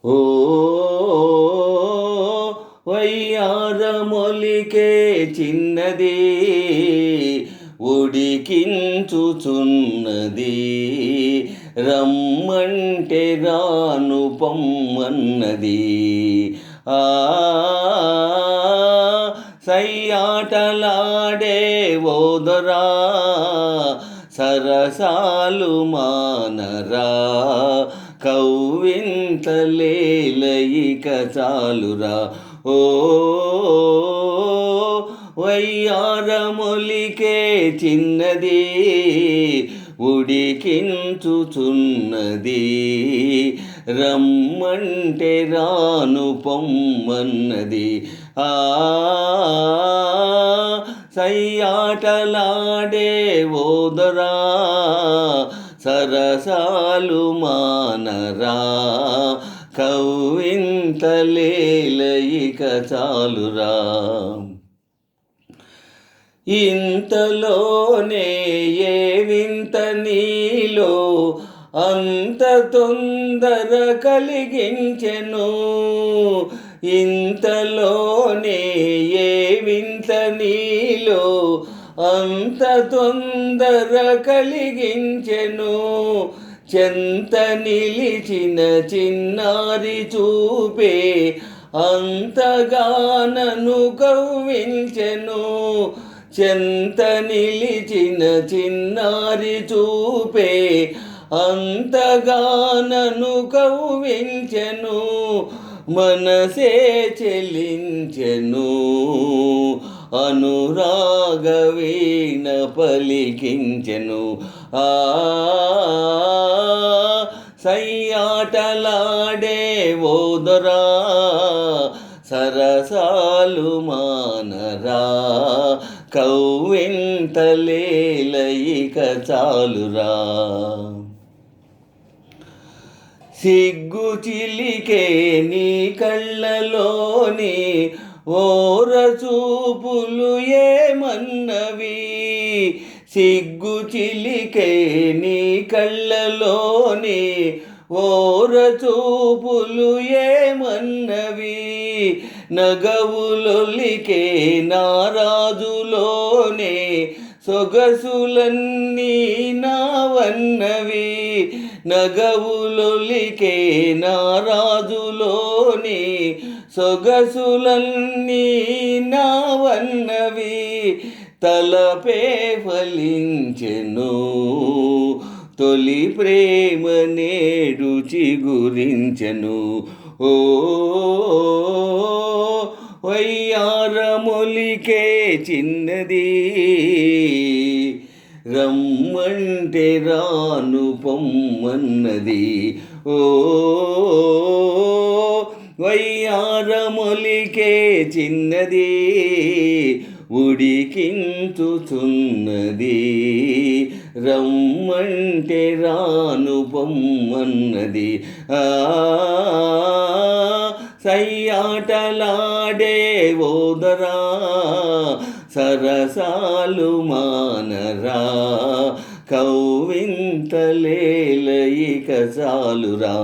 ఓ వయ్యారమొలికే చిన్నది ఉడికించుచున్నది, రమ్మంటే రాను పొమ్మన్నది. సయ్యాటలాడే ఓదరా సరసాలు మానరా, కవ్వింతలేలయిక చాలురా. ఓ వయ్యారమొలికే చిన్నది ఉడికించుచున్నది, రమ్మంటే రాను పొమ్మన్నది. సయ్యాటలాడే ఓదరా సరసాలు మానరా, కవ్వింతలేలయిక చాలురా. ఇంతలోనే ఏ వింత నీలో అంత తొందర కలిగించెను, ఇంతలోనే ఏ వింత నీలో అంత తొందర కలిగించెను. చెంత నిలిచిన చిన్నారి చూపే అంతగానను కవ్వించెను, చెంత నిలిచిన చిన్నారి చూపే అంతగానను కవ్వించెను. మనసే చెలించెను, అనురాగ వీణ పలికించెను. సయ్యాటలాడే ఓదరా సరసాలు మానరా, కవ్వింతలేలయిక చాలురా. సిగ్గు చిలికే నీ కళ్ళలోని ఓర చూపులు ఏమన్నవి, సిగ్గు చిలికే నీ కళ్ళలోని ఓర చూపులు ఏమన్నవి. నగవులొలికే నారాజులోనే సొగసులన్నీ నావన్నవి, నగవులొలికే నారాజులోని సొగసులన్నీ నావన్నవి. తలపే ఫలించెను, తొలి ప్రేమ నేడు చిగురించెను. ఓ వయ్యారమొలికే చిన్నది, రమ్మంటే రాను పొమ్మన్నది. ఓ వయ్యారమొలికే చిన్నది ఉడికించుచున్నది, రమ్మంటే రాను పొమ్మన్నది. సయ్యాటలాడే ఓదరా సరసాలు మానరా, కవ్వింతలేలయిక చాలురా.